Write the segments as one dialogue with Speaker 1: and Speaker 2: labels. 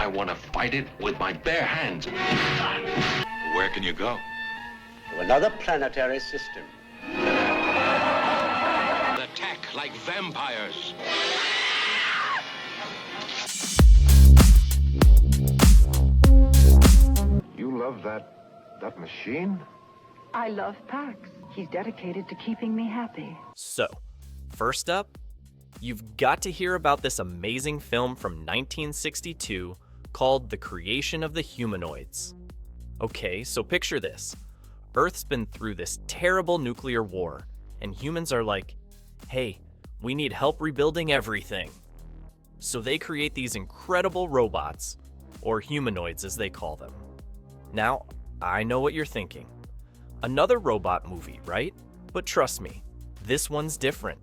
Speaker 1: I want to fight it with my bare hands.
Speaker 2: Where can you go?
Speaker 3: To another planetary system.
Speaker 1: Attack like vampires.
Speaker 4: You love that machine?
Speaker 5: I love Pax. He's dedicated to keeping me happy.
Speaker 6: So, first up, you've got to hear about this amazing film from 1962 called The Creation of the Humanoids. Okay, so picture this. Earth's been through this terrible nuclear war, and humans are like, hey, we need help rebuilding everything. So they create these incredible robots, or humanoids as they call them. Now, I know what you're thinking. Another robot movie, right? But trust me, this one's different.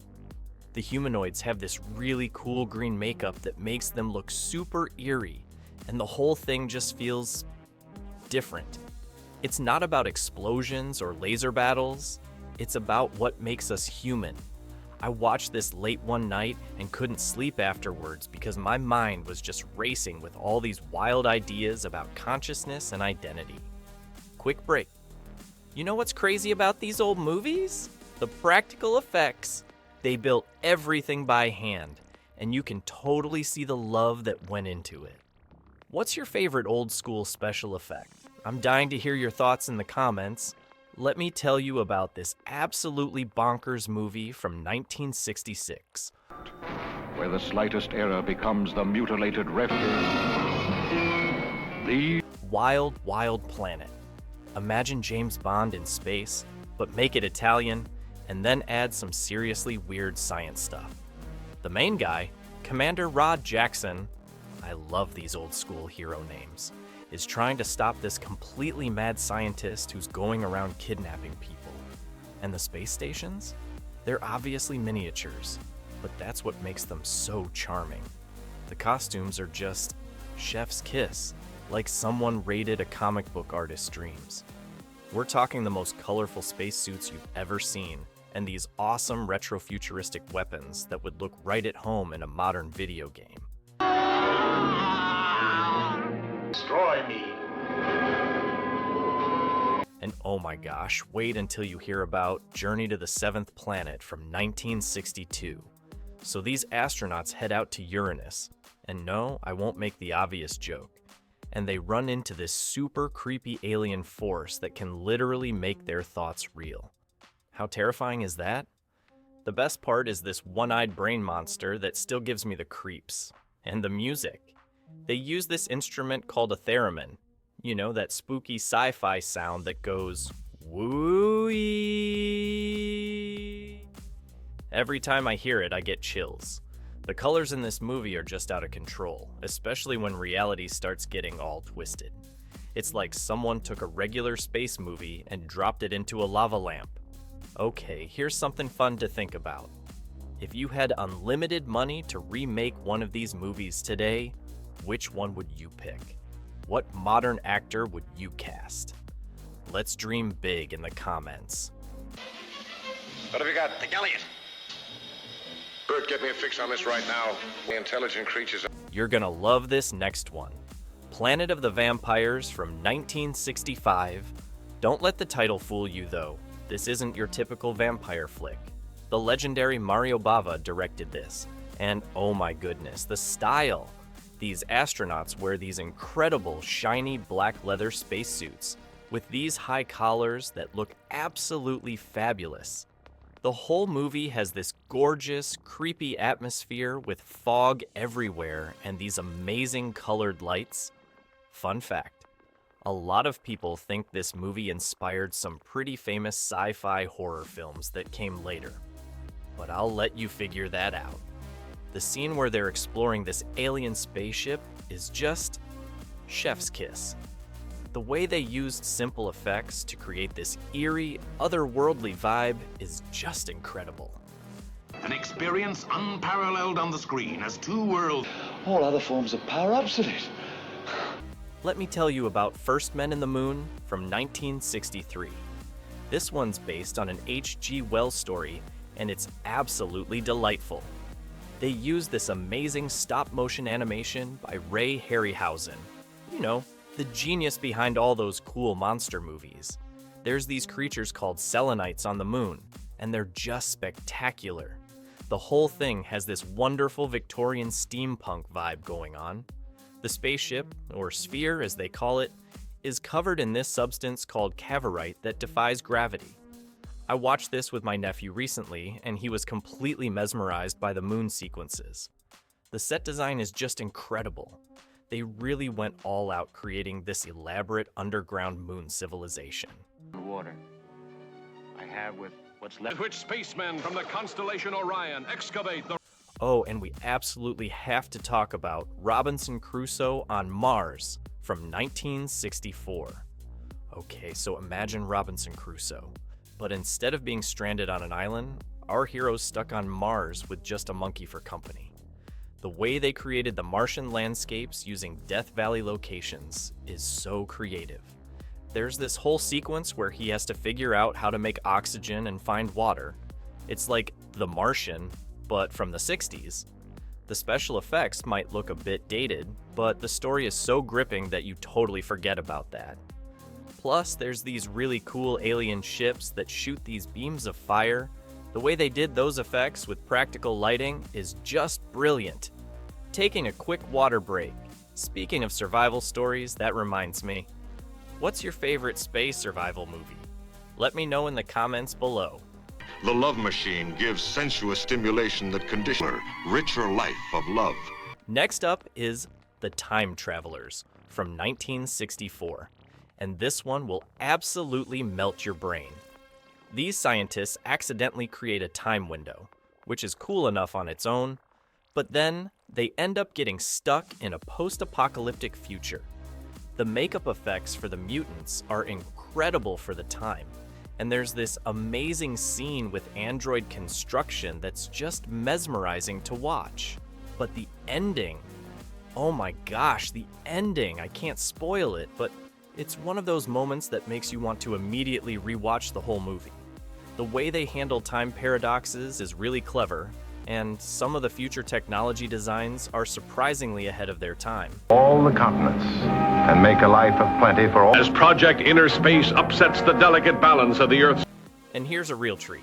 Speaker 6: The humanoids have this really cool green makeup that makes them look super eerie, and the whole thing just feels different. It's not about explosions or laser battles, it's about what makes us human. I watched this late one night and couldn't sleep afterwards because my mind was just racing with all these wild ideas about consciousness and identity. Quick break. You know what's crazy about these old movies? The practical effects. They built everything by hand, and you can totally see the love that went into it. What's your favorite old school special effect? I'm dying to hear your thoughts in the comments. Let me tell you about this absolutely bonkers movie from 1966.
Speaker 4: Where the slightest error becomes the mutilated refuge. The
Speaker 6: Wild, Wild Planet. Imagine James Bond in space, but make it Italian, and then add some seriously weird science stuff. The main guy, Commander Rod Jackson, I love these old school hero names, is trying to stop this completely mad scientist who's going around kidnapping people. And the space stations? They're obviously miniatures, but that's what makes them so charming. The costumes are just chef's kiss, like someone raided a comic book artist's dreams. We're talking the most colorful spacesuits you've ever seen, and these awesome retro-futuristic weapons that would look right at home in a modern video game.
Speaker 1: Destroy me.
Speaker 6: And oh my gosh, wait until you hear about Journey to the Seventh Planet from 1962. So these astronauts head out to Uranus, and no, I won't make the obvious joke, and they run into this super creepy alien force that can literally make their thoughts real. How terrifying is that? The best part is this one-eyed brain monster that still gives me the creeps. And the music. They use this instrument called a theremin. You know, that spooky sci-fi sound that goes woo-ee. Every time I hear it, I get chills. The colors in this movie are just out of control, especially when reality starts getting all twisted. It's like someone took a regular space movie and dropped it into a lava lamp. Okay, here's something fun to think about. If you had unlimited money to remake one of these movies today, which one would you pick? What modern actor would you cast? Let's dream big in the comments.
Speaker 2: What have you got?
Speaker 1: The Elliot.
Speaker 2: Bert, get me a fix on this right now. The intelligent creatures.
Speaker 6: You're gonna love this next one. Planet of the Vampires from 1965. Don't let the title fool you though. This isn't your typical vampire flick. The legendary Mario Bava directed this, and oh my goodness, the style! These astronauts wear these incredible shiny black leather spacesuits with these high collars that look absolutely fabulous. The whole movie has this gorgeous, creepy atmosphere with fog everywhere and these amazing colored lights. Fun fact, a lot of people think this movie inspired some pretty famous sci-fi horror films that came later. But I'll let you figure that out. The scene where they're exploring this alien spaceship is just chef's kiss. The way they used simple effects to create this eerie, otherworldly vibe is just incredible.
Speaker 1: An experience unparalleled on the screen as two worlds.
Speaker 7: All other forms of power are obsolete.
Speaker 6: Let me tell you about First Men in the Moon from 1963. This one's based on an H.G. Wells story, and it's absolutely delightful. They used this amazing stop-motion animation by Ray Harryhausen. You know, the genius behind all those cool monster movies. There's these creatures called selenites on the moon, and they're just spectacular. The whole thing has this wonderful Victorian steampunk vibe going on. The spaceship, or sphere as they call it, is covered in this substance called cavorite that defies gravity. I watched this with my nephew recently, and he was completely mesmerized by the moon sequences. The set design is just incredible. They really went all out creating this elaborate underground moon civilization.
Speaker 4: Water. I have with what's left.
Speaker 1: Which spacemen from the constellation Orion excavate the...
Speaker 6: Oh, and we absolutely have to talk about Robinson Crusoe on Mars from 1964. Okay, so imagine Robinson Crusoe. But instead of being stranded on an island, our hero's stuck on Mars with just a monkey for company. The way they created the Martian landscapes using Death Valley locations is so creative. There's this whole sequence where he has to figure out how to make oxygen and find water. It's like The Martian, but from the 60s. The special effects might look a bit dated, but the story is so gripping that you totally forget about that. Plus, there's these really cool alien ships that shoot these beams of fire. The way they did those effects with practical lighting is just brilliant. Taking a quick water break. Speaking of survival stories, that reminds me. What's your favorite space survival movie? Let me know in the comments below.
Speaker 2: The love machine gives sensuous stimulation that conditions richer life of love.
Speaker 6: Next up is The Time Travelers from 1964. And this one will absolutely melt your brain. These scientists accidentally create a time window, which is cool enough on its own, but then they end up getting stuck in a post-apocalyptic future. The makeup effects for the mutants are incredible for the time, and there's this amazing scene with android construction that's just mesmerizing to watch. But the ending, oh my gosh, the ending, I can't spoil it, but it's one of those moments that makes you want to immediately rewatch the whole movie. The way they handle time paradoxes is really clever, and some of the future technology designs are surprisingly ahead of their time.
Speaker 4: All the continents and make a life of plenty for all.
Speaker 1: As Project Inner Space upsets the delicate balance of the Earth's...
Speaker 6: And here's a real treat.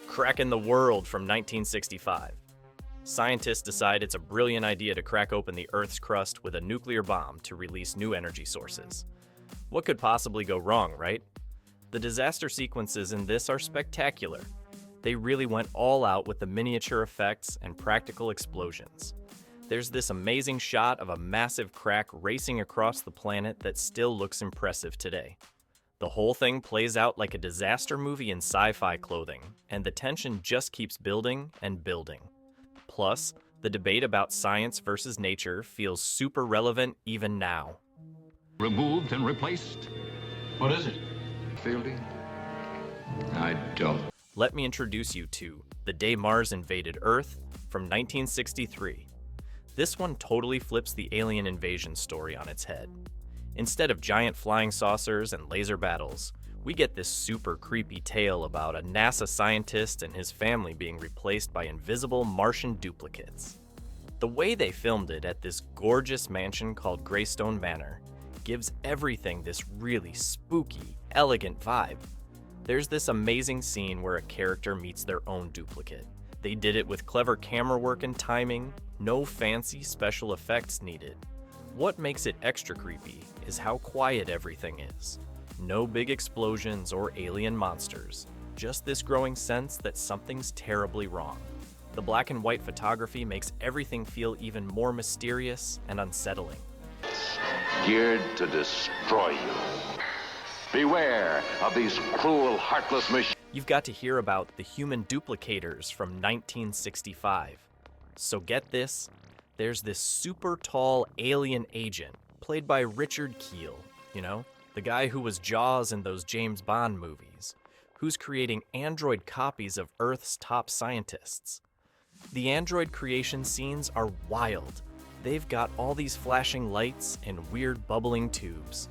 Speaker 6: Cracking the World from 1965. Scientists decide it's a brilliant idea to crack open the Earth's crust with a nuclear bomb to release new energy sources. What could possibly go wrong, right? The disaster sequences in this are spectacular. They really went all out with the miniature effects and practical explosions. There's this amazing shot of a massive crack racing across the planet that still looks impressive today. The whole thing plays out like a disaster movie in sci-fi clothing, and the tension just keeps building and building. Plus, the debate about science versus nature feels super relevant even now.
Speaker 4: Removed and replaced.
Speaker 7: What is it?
Speaker 4: Fielding? I don't.
Speaker 6: Let me introduce you to The Day Mars Invaded Earth from 1963. This one totally flips the alien invasion story on its head. Instead of giant flying saucers and laser battles, we get this super creepy tale about a NASA scientist and his family being replaced by invisible Martian duplicates. The way they filmed it at this gorgeous mansion called Greystone Manor gives everything this really spooky, elegant vibe. There's this amazing scene where a character meets their own duplicate. They did it with clever camera work and timing, no fancy special effects needed. What makes it extra creepy is how quiet everything is. No big explosions or alien monsters, just this growing sense that something's terribly wrong. The black and white photography makes everything feel even more mysterious and unsettling.
Speaker 8: Geared to destroy you. Beware of these cruel, heartless machines.
Speaker 6: You've got to hear about the human duplicators from 1965. So get this, there's this super tall alien agent played by Richard Kiel, you know, the guy who was Jaws in those James Bond movies, who's creating android copies of Earth's top scientists. The android creation scenes are wild. They've got all these flashing lights and weird bubbling tubes.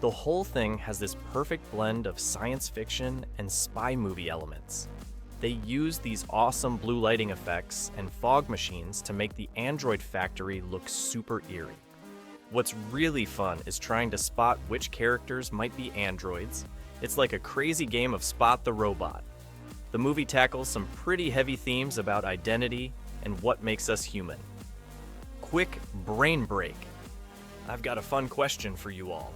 Speaker 6: The whole thing has this perfect blend of science fiction and spy movie elements. They use these awesome blue lighting effects and fog machines to make the android factory look super eerie. What's really fun is trying to spot which characters might be androids. It's like a crazy game of Spot the Robot. The movie tackles some pretty heavy themes about identity and what makes us human. Quick brain break. I've got a fun question for you all.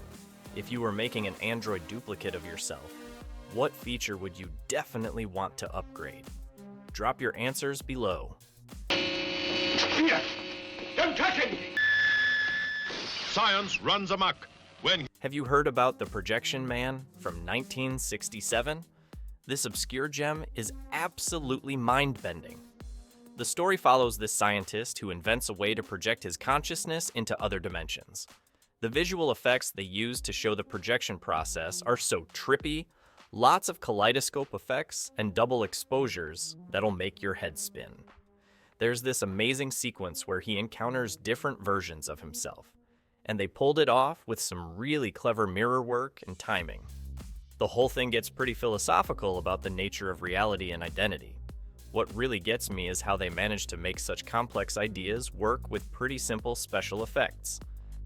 Speaker 6: If you were making an android duplicate of yourself, what feature would you definitely want to upgrade? Drop your answers below.
Speaker 2: Don't touch him! Science runs amok when...
Speaker 6: Have you heard about the Projection Man from 1967? This obscure gem is absolutely mind-bending. The story follows this scientist who invents a way to project his consciousness into other dimensions. The visual effects they use to show the projection process are so trippy, lots of kaleidoscope effects and double exposures that'll make your head spin. There's this amazing sequence where he encounters different versions of himself, and they pulled it off with some really clever mirror work and timing. The whole thing gets pretty philosophical about the nature of reality and identity. What really gets me is how they managed to make such complex ideas work with pretty simple special effects.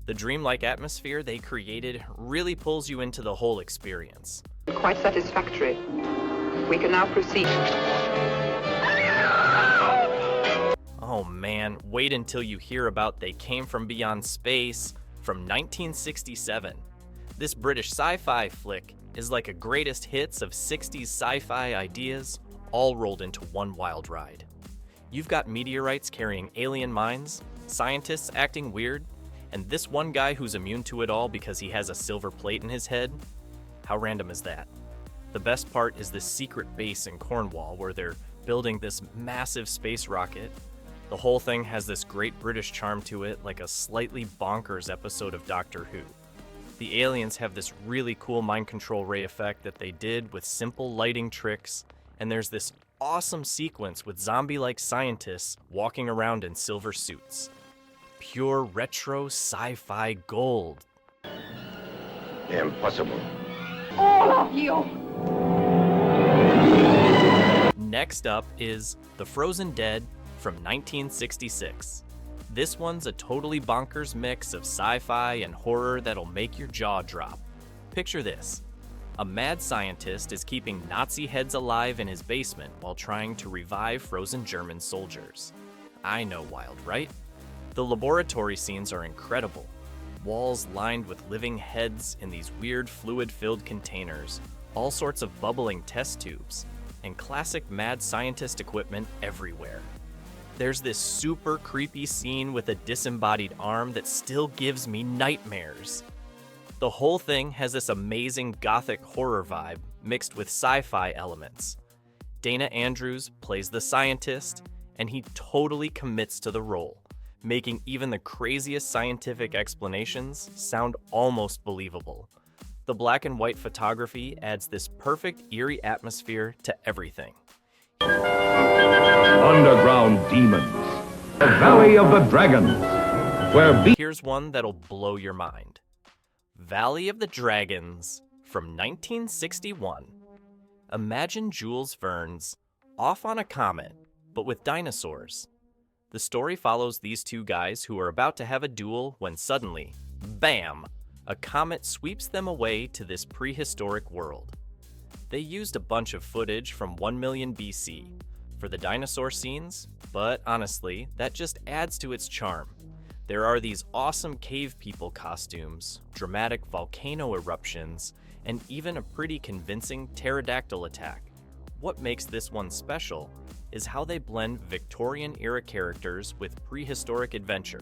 Speaker 6: The dreamlike atmosphere they created really pulls you into the whole experience.
Speaker 5: Quite satisfactory. We can now proceed.
Speaker 6: Oh man, wait until you hear about They Came From Beyond Space from 1967. This British sci-fi flick is like a greatest hits of 60s sci-fi ideas all rolled into one wild ride. You've got meteorites carrying alien minds, scientists acting weird, and this one guy who's immune to it all because he has a silver plate in his head. How random is that? The best part is this secret base in Cornwall where they're building this massive space rocket. The whole thing has this great British charm to it, like a slightly bonkers episode of Doctor Who. The aliens have this really cool mind control ray effect that they did with simple lighting tricks, and there's this awesome sequence with zombie-like scientists walking around in silver suits. Pure retro sci-fi gold.
Speaker 2: Impossible.
Speaker 5: All of you!
Speaker 6: Next up is The Frozen Dead from 1966. This one's a totally bonkers mix of sci-fi and horror that'll make your jaw drop. Picture this. A mad scientist is keeping Nazi heads alive in his basement while trying to revive frozen German soldiers. I know, wild, right? The laboratory scenes are incredible. Walls lined with living heads in these weird fluid-filled containers, all sorts of bubbling test tubes, and classic mad scientist equipment everywhere. There's this super creepy scene with a disembodied arm that still gives me nightmares. The whole thing has this amazing gothic horror vibe mixed with sci-fi elements. Dana Andrews plays the scientist, and he totally commits to the role, making even the craziest scientific explanations sound almost believable. The black and white photography adds this perfect eerie atmosphere to everything.
Speaker 4: Underground demons. The Valley of the Dragons. Where
Speaker 6: Here's one that'll blow your mind. Valley of the Dragons from 1961. Imagine Jules Verne's off on a comet, but with dinosaurs. The story follows these two guys who are about to have a duel when suddenly, bam, a comet sweeps them away to this prehistoric world. They used a bunch of footage from 1 million BC for the dinosaur scenes, but honestly, that just adds to its charm. There are these awesome cave people costumes, dramatic volcano eruptions, and even a pretty convincing pterodactyl attack. What makes this one special is how they blend Victorian-era characters with prehistoric adventure.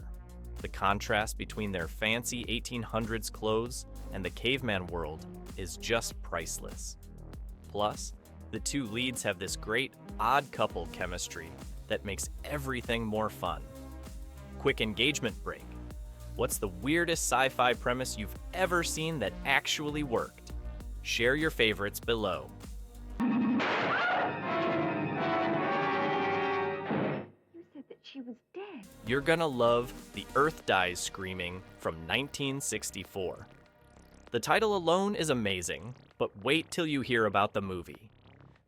Speaker 6: The contrast between their fancy 1800s clothes and the caveman world is just priceless. Plus, the two leads have this great odd couple chemistry that makes everything more fun. Quick engagement break. What's the weirdest sci-fi premise you've ever seen that actually worked? Share your favorites below.
Speaker 5: You said that she was dead.
Speaker 6: You're gonna love The Earth Dies Screaming from 1964. The title alone is amazing, but wait till you hear about the movie.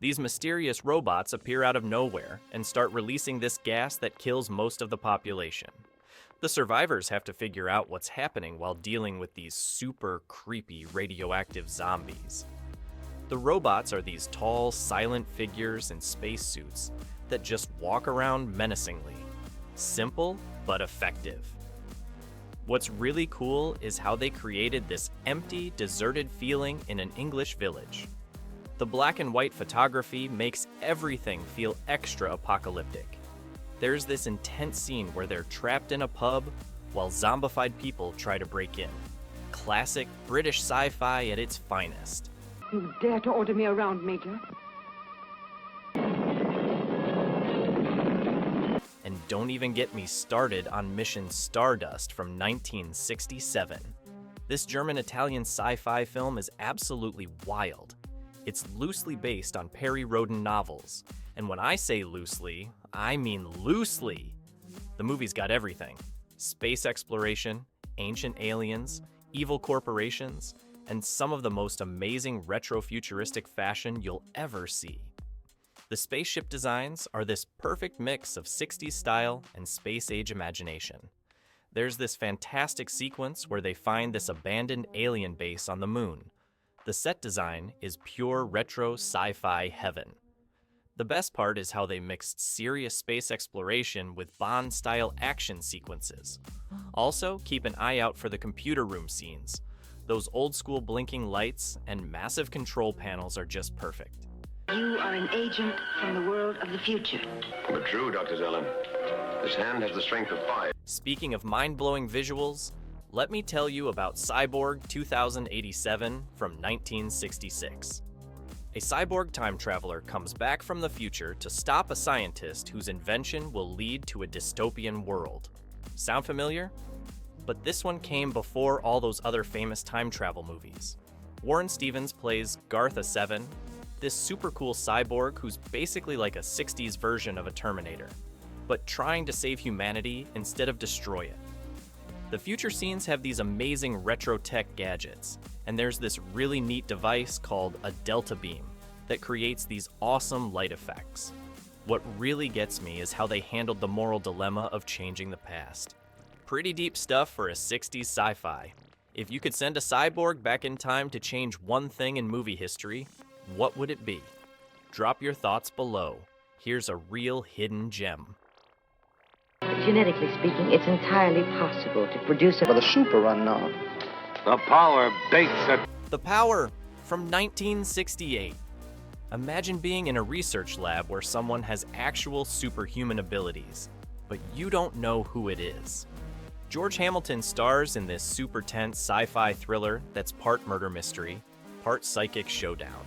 Speaker 6: These mysterious robots appear out of nowhere and start releasing this gas that kills most of the population. The survivors have to figure out what's happening while dealing with these super creepy radioactive zombies. The robots are these tall, silent figures in spacesuits that just walk around menacingly. Simple, but effective. What's really cool is how they created this empty, deserted feeling in an English village. The black and white photography makes everything feel extra apocalyptic. There's this intense scene where they're trapped in a pub while zombified people try to break in. Classic British sci-fi at its finest.
Speaker 5: You dare to order me around, Major?
Speaker 6: And don't even get me started on Mission Stardust from 1967. This German-Italian sci-fi film is absolutely wild. It's loosely based on Perry Rhodan novels. And when I say loosely, I mean loosely. The movie's got everything. Space exploration, ancient aliens, evil corporations, and some of the most amazing retro-futuristic fashion you'll ever see. The spaceship designs are this perfect mix of 60s style and space-age imagination. There's this fantastic sequence where they find this abandoned alien base on the moon. The set design is pure retro sci-fi heaven. The best part is how they mixed serious space exploration with Bond-style action sequences. Also, keep an eye out for the computer room scenes. Those old-school blinking lights and massive control panels are just perfect.
Speaker 5: You are an agent from the world of the future.
Speaker 2: But true, Dr. Zella. This hand has the strength of 5.
Speaker 6: Speaking of mind-blowing visuals, let me tell you about Cyborg 2087 from 1966. A cyborg time traveler comes back from the future to stop a scientist whose invention will lead to a dystopian world. Sound familiar? But this one came before all those other famous time travel movies. Warren Stevens plays Gartha 7, this super cool cyborg who's basically like a 60s version of a Terminator, but trying to save humanity instead of destroy it. The future scenes have these amazing retro tech gadgets, and there's this really neat device called a delta beam that creates these awesome light effects. What really gets me is how they handled the moral dilemma of changing the past. Pretty deep stuff for a 60s sci-fi. If you could send a cyborg back in time to change one thing in movie history, what would it be? Drop your thoughts below. Here's a real hidden gem.
Speaker 9: Genetically speaking, it's entirely possible to produce a...
Speaker 7: But the super unknown.
Speaker 8: The power baits at...
Speaker 6: The Power from 1968. Imagine being in a research lab where someone has actual superhuman abilities, but you don't know who it is. George Hamilton stars in this super tense sci-fi thriller that's part murder mystery, part psychic showdown.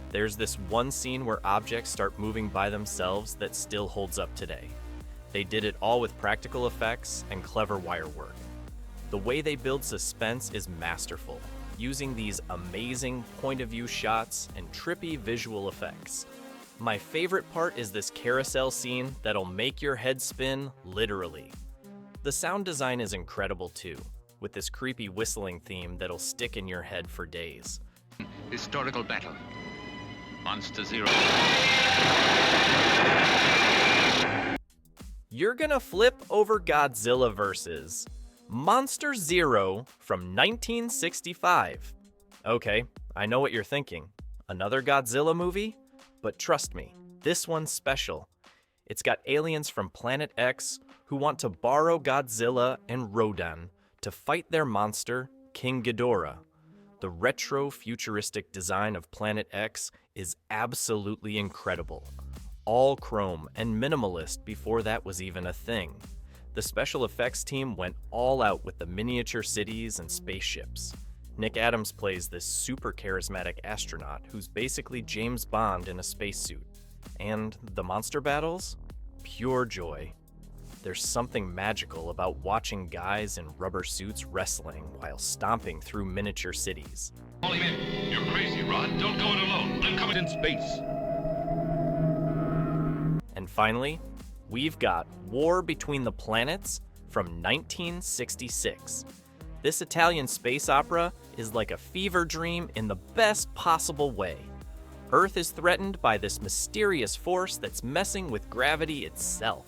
Speaker 6: There's this one scene where objects start moving by themselves that still holds up today. They did it all with practical effects and clever wire work. The way they build suspense is masterful, using these amazing point-of-view shots and trippy visual effects. My favorite part is this carousel scene that'll make your head spin, literally. The sound design is incredible too, with this creepy whistling theme that'll stick in your head for days.
Speaker 8: Historical battle. Monster Zero.
Speaker 6: You're gonna flip over Godzilla versus Monster Zero from 1965. Okay, I know what you're thinking. Another Godzilla movie? But trust me, this one's special. It's got aliens from Planet X who want to borrow Godzilla and Rodan to fight their monster, King Ghidorah. The retro-futuristic design of Planet X is absolutely incredible. All chrome and minimalist before that was even a thing. The special effects team went all out with the miniature cities and spaceships. Nick Adams plays this super charismatic astronaut who's basically James Bond in a spacesuit. And the monster battles? Pure joy. There's something magical about watching guys in rubber suits wrestling while stomping through miniature cities.
Speaker 8: Call him in. You're crazy, Rod. Don't go it alone. I'm coming in space.
Speaker 6: And finally, we've got War Between the Planets from 1966. This Italian space opera is like a fever dream in the best possible way. Earth is threatened by this mysterious force that's messing with gravity itself.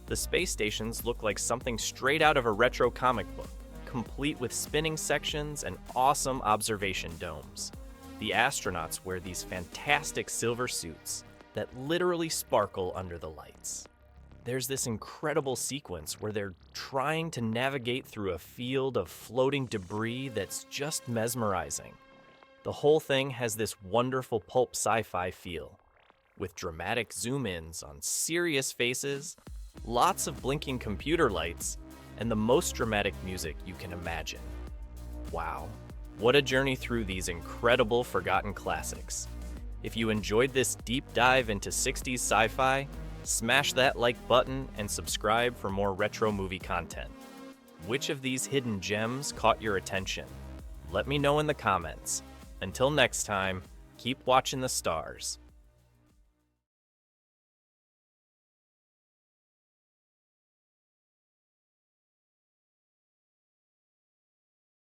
Speaker 6: The space stations look like something straight out of a retro comic book, complete with spinning sections and awesome observation domes. The astronauts wear these fantastic silver suits that literally sparkle under the lights. There's this incredible sequence where they're trying to navigate through a field of floating debris that's just mesmerizing. The whole thing has this wonderful pulp sci-fi feel, with dramatic zoom-ins on serious faces, lots of blinking computer lights, and the most dramatic music you can imagine. Wow, what a journey through these incredible forgotten classics. If you enjoyed this deep dive into 60s sci-fi, smash that like button and subscribe for more retro movie content. Which of these hidden gems caught your attention? Let me know in the comments. Until next time, keep watching the stars.